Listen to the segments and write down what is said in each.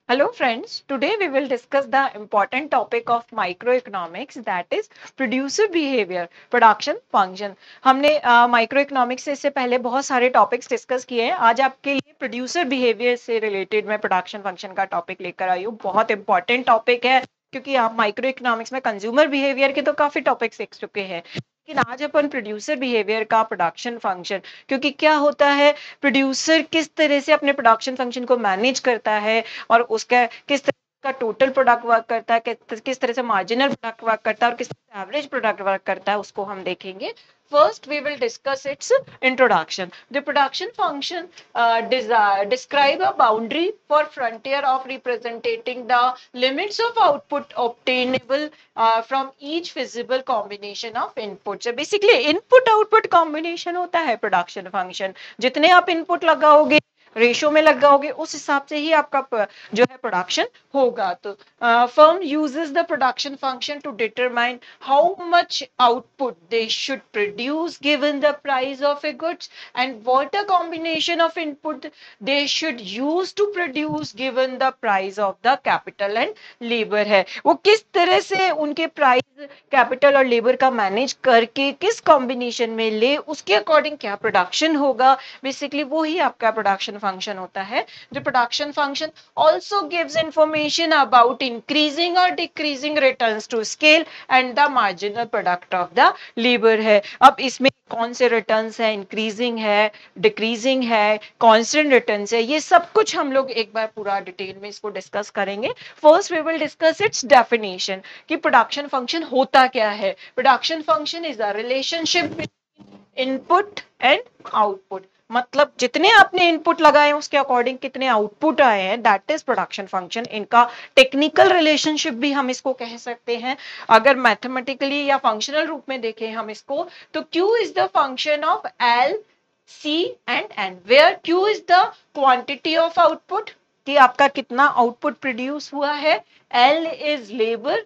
Hello friends, today we will discuss the important topic of microeconomics, that is producer behavior, production function. हमने microeconomics से इससे पहले बहुत सारे टॉपिक्स डिस्कस किए हैं। आज आपके लिए प्रोड्यूसर बिहेवियर से रिलेटेड मैं प्रोडक्शन फंक्शन का टॉपिक लेकर आई हूँ। बहुत इंपॉर्टेंट टॉपिक है क्योंकि आप माइक्रो इकोनॉमिक्स में कंज्यूमर बिहेवियर के तो काफी टॉपिक्स सीख चुके हैं, लेकिन आज अपन प्रोड्यूसर बिहेवियर का प्रोडक्शन फंक्शन, क्योंकि क्या होता है, प्रोड्यूसर किस तरह से अपने प्रोडक्शन फंक्शन को मैनेज करता है और उसका किस तरह का टोटल प्रोडक्ट वर्क करता है, किस तरह से मार्जिनल प्रोडक्ट वर्क करता है और किस तरह से एवरेज प्रोडक्ट वर्क करता है, उसको हम देखेंगे। First, we will discuss its introduction. The production function describe a boundary for frontier of representing the limits of output obtainable from each feasible combination of inputs. So basically, input-output combination होता है production function. जितने आप input लगाओगे ratio में लगाओगे उस हिसाब से ही आपका जो है प्रोडक्शन होगा। तो firm uses the production function to determine how much output they should produce given the price of a goods and what a combination of input they should use to produce given the price of the capital and labor है। वो किस तरह से उनके price capital और labour का manage करके किस कॉम्बिनेशन में ले, उसके अकॉर्डिंग क्या प्रोडक्शन होगा, बेसिकली वो ही आपका प्रोडक्शन फंक्शन होता है। जो production function also gives information about increasing और decreasing returns to scale and the marginal product of the labour है। अब इसमें कौन से रिटर्न्स है, इंक्रीजिंग है, डिक्रीजिंग है, कांस्टेंट रिटर्न्स है, ये सब कुछ हम लोग एक बार पूरा डिटेल में इसको डिस्कस करेंगे। First we will discuss its definition कि प्रोडक्शन फंक्शन होता क्या है। Production function is a relationship between input and output, मतलब जितने आपने इनपुट लगाए उसके अकॉर्डिंग कितने आउटपुट आए हैं, दैट इज प्रोडक्शन फंक्शन। इनका टेक्निकल रिलेशनशिप भी हम इसको कह सकते हैं। अगर मैथमेटिकली या फंक्शनल रूप में देखें हम इसको, तो Q is the function of L, C and N, where Q is the quantity of output कि आपका कितना आउटपुट प्रोड्यूस हुआ है, L is labour,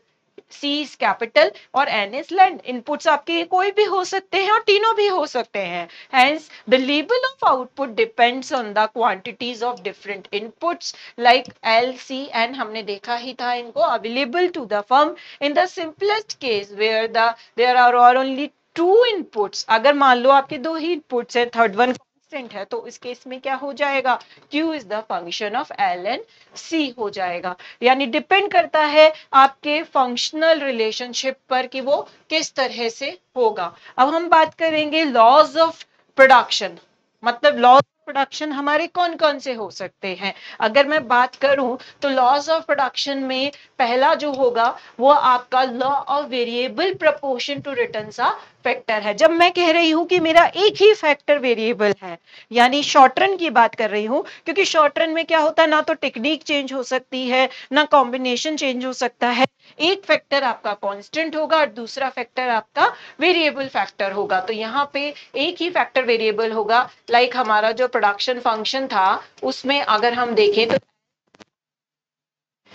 C is capital और N इज लैंड। इनपुट्स आपके कोई भी हो सकते हैं और तीनों भी हो सकते हैं। Hence, the label of output depends on the quantities of different inputs like L, C, and हमने देखा ही था इनको available to the firm in the simplest case where there are only two inputs। अगर मान लो आपके दो ही inputs है, third one है, तो इस केस में क्या हो जाएगा, Q is the function of L and C हो जाएगा। यानी डिपेंड करता है आपके फंक्शनल रिलेशनशिप पर कि वो किस तरह से होगा। अब हम बात करेंगे लॉज ऑफ प्रोडक्शन, मतलब लॉज प्रोडक्शन हमारे कौन कौन से हो सकते हैं। अगर मैं बात करूं तो लॉज ऑफ प्रोडक्शन में पहला जो होगा वो आपका law of variable proportion to returns a factor है। जब मैं कह रही हूं कि मेरा एक ही फैक्टर वेरिएबल है, यानी शॉर्ट रन की बात कर रही हूं, क्योंकि शॉर्ट रन में क्या होता है, ना तो टेक्निक चेंज हो सकती है ना कॉम्बिनेशन चेंज हो सकता है। एक फैक्टर आपका कांस्टेंट होगा और दूसरा फैक्टर आपका वेरिएबल फैक्टर होगा। तो यहाँ पे एक ही फैक्टर वेरिएबल होगा। लाइक हमारा जो प्रोडक्शन फंक्शन था उसमें अगर हम देखें तो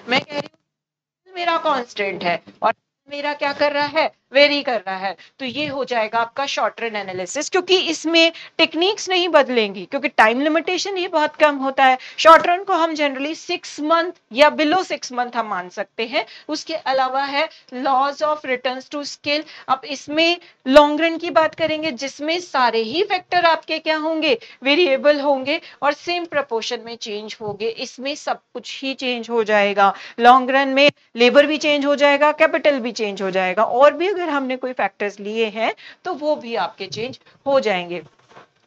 मैं कह रही हूँ मेरा कांस्टेंट है और मेरा क्या कर रहा है, वेरी कर रहा है, तो ये हो जाएगा आपका शॉर्ट रन एनालिसिस, क्योंकि इसमें टेक्निक्स नहीं बदलेंगी क्योंकि टाइम लिमिटेशन ही बहुत कम होता है। शॉर्ट रन को हम जनरली 6 मंथ या बिलो 6 मंथ हम मान सकते हैं। उसके अलावा है laws of returns to scale. अब इसमें लॉन्ग रन की बात करेंगे जिसमें सारे ही फैक्टर आपके क्या होंगे, वेरिएबल होंगे और सेम प्रपोर्शन में चेंज होंगे। इसमें सब कुछ ही चेंज हो जाएगा। लॉन्ग रन में लेबर भी चेंज हो जाएगा, कैपिटल भी चेंज हो जाएगा, और भी अगर हमने कोई फैक्टर्स लिए हैं तो वो भी आपके चेंज हो जाएंगे।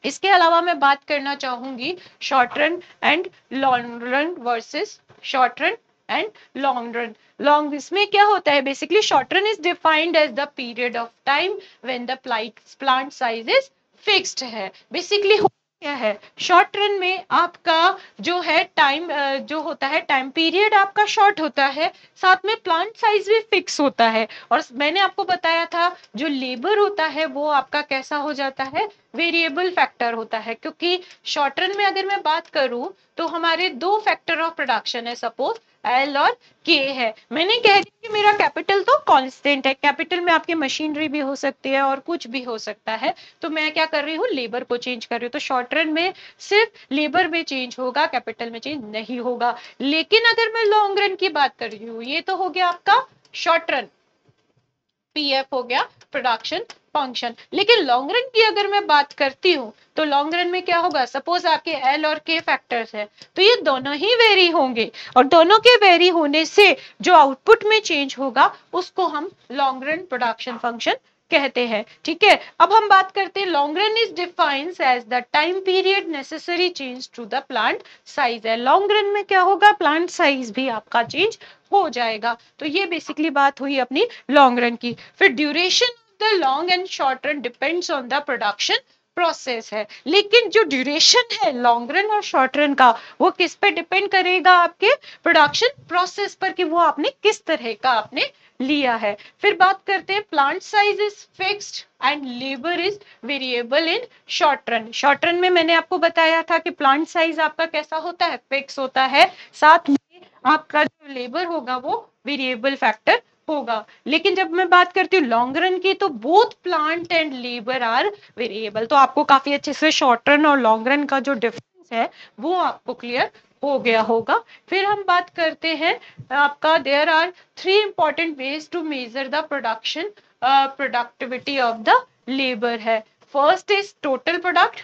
इसके अलावा मैं बात करना चाहूंगी short run and long run versus short run and long run. Long इसमें क्या होता है, basically short run is defined as the period of time when the plant size is fixed है। बेसिकली क्या है, शॉर्ट रन में आपका जो है टाइम जो होता है, टाइम पीरियड आपका शॉर्ट होता है, साथ में प्लांट साइज भी फिक्स होता है। और मैंने आपको बताया था जो लेबर होता है वो आपका कैसा हो जाता है, वेरिएबल फैक्टर होता है। क्योंकि शॉर्ट रन में अगर मैं बात करूं तो हमारे दो फैक्टर ऑफ प्रोडक्शन है, सपोज एल और के है। मैंने कह दिया कि मेरा कैपिटल तो कांस्टेंट है, कैपिटल में आपकी मशीनरी भी हो सकती है और कुछ भी हो सकता है, तो मैं क्या कर रही हूँ, लेबर को चेंज कर रही हूँ। तो शॉर्ट रन में सिर्फ लेबर में चेंज होगा, कैपिटल में चेंज नहीं होगा। लेकिन अगर मैं लॉन्ग रन की बात कर रही हूँ, ये तो हो गया आपका शॉर्ट रन, पीएफ हो गया प्रोडक्शन फंक्शन। लेकिन लॉन्ग रन की अगर मैं बात करती हूँ तो लॉन्ग रन में क्या होगा, सपोज आपके एल और के फैक्टर्स है, तो ये दोनों ही वेरी होंगे और दोनों के वेरी होने से जो आउटपुट में चेंज होगा उसको हम लॉन्ग रन प्रोडक्शन फंक्शन कहते हैं। ठीक है, अब हम बात करते हैं long run is defined as the time period necessary change to the plant size है। लॉन्ग रन में क्या होगा, प्लांट साइज भी आपका चेंज हो जाएगा। तो ये बेसिकली बात हुई अपनी लॉन्ग रन की। फिर duration of the long and short run depends on the production process है। लेकिन जो ड्यूरेशन है लॉन्ग रन और शॉर्ट रन का, वो किस पे डिपेंड करेगा, आपके प्रोडक्शन प्रोसेस पर, कि वो आपने किस तरह का आपने लिया है। फिर बात करते हैं plant size is fixed and labour is variable in short run. Short run में मैंने आपको बताया था कि प्लांट साइज आपका कैसा होता है, फिक्स होता है, साथ में आपका जो लेबर होगा वो वेरिएबल फैक्टर होगा। लेकिन जब मैं बात करती हूँ लॉन्ग रन की, तो both plant and labour are variable. तो आपको काफी अच्छे से शॉर्ट रन और लॉन्ग रन का जो डिफरेंस है वो आपको क्लियर हो गया होगा। फिर हम बात करते हैं आपका, there are 3 important ways to measure the production productivity of the labour है। First is total product,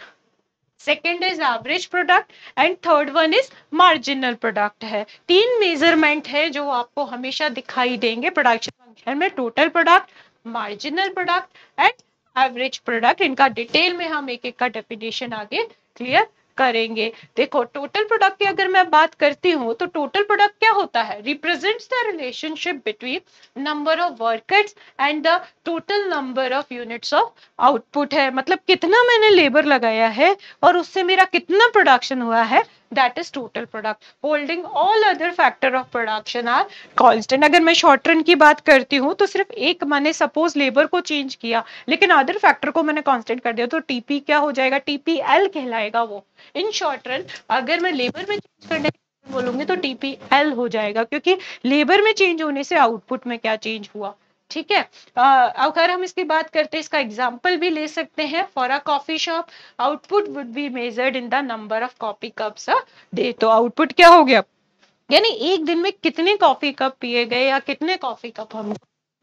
second is average product and third one is marginal product है। 3 मेजरमेंट है जो आपको हमेशा दिखाई देंगे प्रोडक्शन फंक्शन में, total product, marginal product and average product. इनका डिटेल में हम एक एक का डेफिनेशन आगे क्लियर करेंगे। देखो टोटल प्रोडक्ट की अगर मैं बात करती हूँ तो टोटल प्रोडक्ट क्या होता है, represents the relationship between number of workers and the total number of units of output है। मतलब कितना मैंने लेबर लगाया है और उससे मेरा कितना प्रोडक्शन हुआ है, that is total product. Holding all other factor of production are constant. अगर मैं शॉर्ट रन की बात करती हूँ तो सिर्फ एक, मैंने सपोज लेबर को चेंज किया लेकिन अदर फैक्टर को मैंने कांस्टेंट कर दिया, तो टीपी क्या हो जाएगा, टीपीएल कहलाएगा वो। इन शॉर्ट रन अगर मैं लेबर में चेंज करने बोलूंगी तो टीपीएल हो जाएगा, क्योंकि लेबर में चेंज होने से आउटपुट में क्या चेंज हुआ। ठीक है, अगर हम इसकी बात करते हैं, इसका एग्जांपल भी ले सकते हैं। For a coffee shop output would be measured in the number of coffee cups a day. तो आउटपुट क्या हो गया, यानी एक दिन में कितने कॉफी कप पिए गए या कितने कॉफी कप हम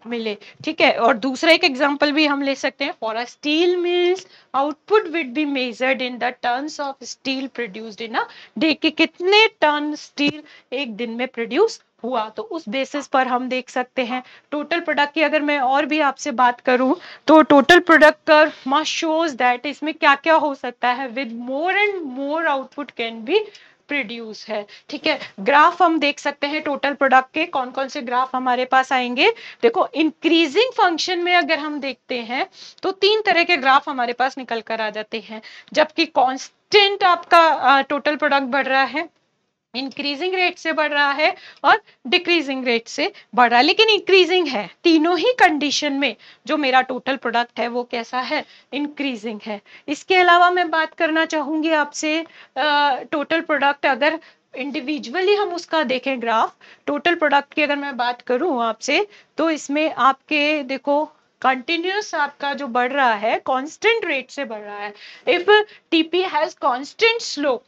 मिले। ठीक है, और दूसरा एक एग्जांपल भी हम ले सकते हैं। For a steel mills output would be measured in the tons of steel produced in a day, कि कितने टन स्टील एक दिन में प्रोड्यूस हुआ। तो उस बेसिस पर हम देख सकते हैं। टोटल प्रोडक्ट की अगर मैं और भी आपसे बात करूं तो टोटल प्रोडक्ट का मस्ट शोज दैट इसमें क्या क्या हो सकता है, with more and more output can be produce है। ठीक है, ग्राफ हम देख सकते हैं टोटल प्रोडक्ट के, कौन कौन से ग्राफ हमारे पास आएंगे। देखो इंक्रीजिंग फंक्शन में अगर हम देखते हैं तो 3 तरह के ग्राफ हमारे पास निकल कर आ जाते हैं। जबकि कांस्टेंट आपका टोटल प्रोडक्ट बढ़ रहा है, इंक्रीजिंग रेट से बढ़ रहा है और डिक्रीजिंग रेट से बढ़ रहा है, लेकिन इंक्रीजिंग है। तीनों ही कंडीशन में जो मेरा टोटल प्रोडक्ट है वो कैसा है, इंक्रीजिंग है। इसके अलावा मैं बात करना चाहूंगी आपसे, टोटल प्रोडक्ट अगर इंडिविजुअली हम उसका देखें ग्राफ, टोटल प्रोडक्ट की अगर मैं बात करूं आपसे, तो इसमें आपके देखो कंटिन्यूस आपका जो बढ़ रहा है कांस्टेंट रेट से बढ़ रहा है। If TP has constant slope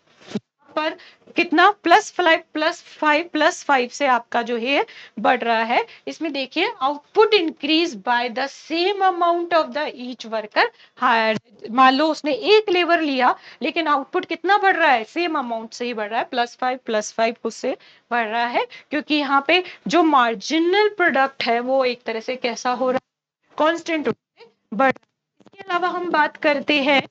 पर कितना +5 से आपका जो है बढ़ रहा है। इसमें देखिए output increase by the same amount of the each worker hire. मान लो उसने एक लेबर लिया लेकिन आउटपुट कितना बढ़ रहा है, सेम अमाउंट से ही बढ़ रहा है, +5 उससे बढ़ रहा है, क्योंकि यहाँ पे जो मार्जिनल प्रोडक्ट है वो एक तरह से कैसा हो रहा है, कॉन्स्टेंट बढ़ रहा है। इसके अलावा हम बात करते हैं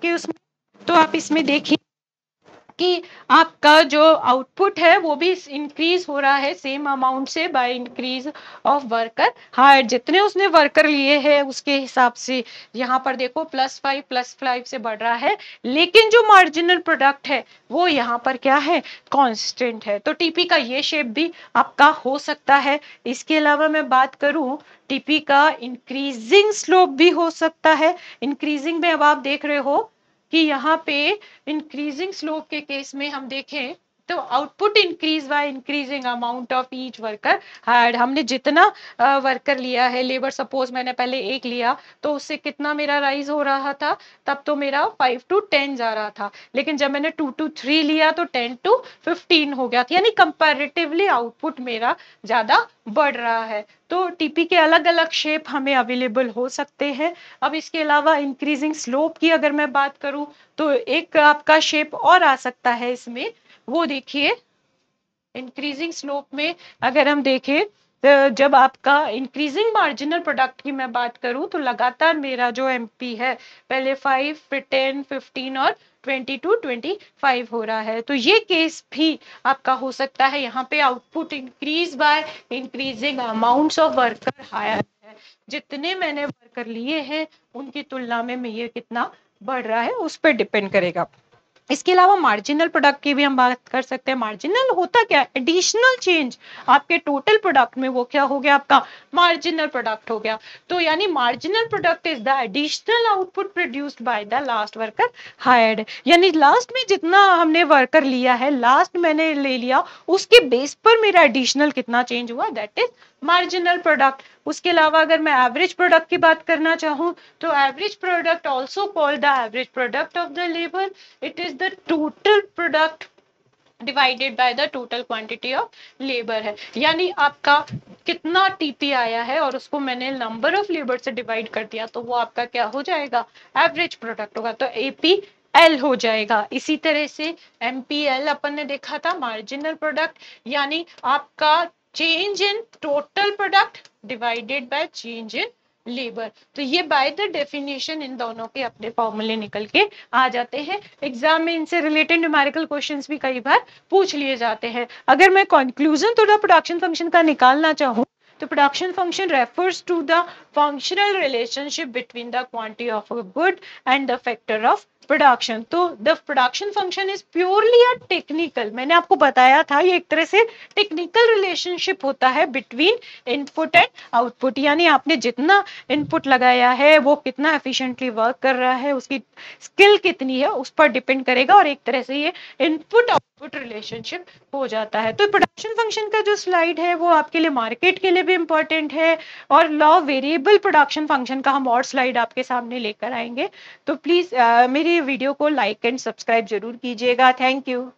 कि उसमें, तो आप इसमें देखिए कि आपका जो आउटपुट है वो भी इंक्रीज हो रहा है सेम अमाउंट से by increase of worker hire. जितने उसने वर्कर लिए हैं उसके हिसाब से यहाँ पर देखो +5 से बढ़ रहा है, लेकिन जो मार्जिनल प्रोडक्ट है वो यहाँ पर क्या है, कांस्टेंट है। तो टीपी का ये शेप भी आपका हो सकता है। इसके अलावा मैं बात करूं टीपी का इंक्रीजिंग स्लोप भी हो सकता है। इंक्रीजिंग में अब आप देख रहे हो कि यहाँ पे इंक्रीजिंग स्लोप के केस में हम देखें तो output increase by increasing amount of each worker hired. हमने जितना वर्कर लिया है, लेबर सपोज मैंने पहले 1 लिया तो उससे कितना मेरा राइज हो रहा था, तब तो मेरा 5 to 10 जा रहा था, लेकिन जब मैंने 2 to 3 लिया तो 10 to 15 हो गया था, यानी कंपैरेटिवली आउटपुट मेरा ज्यादा बढ़ रहा है। तो टीपी के अलग अलग शेप हमें अवेलेबल हो सकते हैं। अब इसके अलावा इंक्रीजिंग स्लोप की अगर मैं बात करूं तो एक आपका शेप और आ सकता है इसमें, वो देखिए इंक्रीजिंग स्लोप में अगर हम देखें जब आपका इंक्रीजिंग मार्जिनल प्रोडक्ट की मैं बात करूं तो लगातार मेरा जो एमपी है पहले 5 फिर 10 15 और 20 to 25 हो रहा है, तो ये केस भी आपका हो सकता है। यहाँ पे output increase by increasing amounts of worker hire है, जितने मैंने वर्कर लिए हैं उनकी तुलना में ये कितना बढ़ रहा है उस पर डिपेंड करेगा। इसके अलावा मार्जिनल प्रोडक्ट की भी हम बात कर सकते हैं। मार्जिनल होता क्या है? एडिशनल चेंज आपके टोटल प्रोडक्ट में, वो क्या हो गया आपका मार्जिनल प्रोडक्ट हो गया। तो यानी marginal product is the additional output produced by the last worker hired, यानी लास्ट में जितना हमने वर्कर लिया है, लास्ट मैंने ले लिया, उसके बेस पर मेरा एडिशनल कितना चेंज हुआ, दैट इज मार्जिनल प्रोडक्ट। उसके अलावा अगर मैं एवरेज प्रोडक्ट की बात करना चाहूं तो average product also called the average product of the labour, it is the total product divided by the total quantity of labor है, यानी आपका कितना टीपी आया है और उसको मैंने नंबर ऑफ लेबर से डिवाइड कर दिया तो वो आपका क्या हो जाएगा, एवरेज प्रोडक्ट होगा, तो एपी एल हो जाएगा। इसी तरह से एमपीएल अपन ने देखा था मार्जिनल प्रोडक्ट, यानी आपका change in total product divided by change in labour. तो ये बाय द डेफिनेशन इन दोनों के अपने फॉर्मूले निकल के आ जाते हैं। एग्जाम में इनसे रिलेटेड न्यूमेरिकल क्वेश्चंस भी कई बार पूछ लिए जाते हैं। अगर मैं कंक्लूजन थोड़ा प्रोडक्शन फंक्शन का निकालना चाहूँ तो production function refers to the functional relationship between the quantity of a good and the factor of production. तो the production function is purely a technical, मैंने आपको बताया था ये एक तरह से टेक्निकल रिलेशनशिप होता है बिटवीन इनपुट एंड आउटपुट, यानी आपने जितना इनपुट लगाया है वो कितना एफिशिएंटली वर्क कर रहा है, उसकी स्किल कितनी है उस पर डिपेंड करेगा, और एक तरह से ये इनपुट आउटपुट रिलेशनशिप हो जाता है। तो प्रोडक्शन फंक्शन का जो स्लाइड है वो आपके लिए मार्केट के लिए भी इंपॉर्टेंट है, और लॉ वेरिएबल प्रोडक्शन फंक्शन का हम और स्लाइड आपके सामने लेकर आएंगे। तो प्लीज मेरी वीडियो को लाइक एंड सब्सक्राइब जरूर कीजिएगा। Thank you.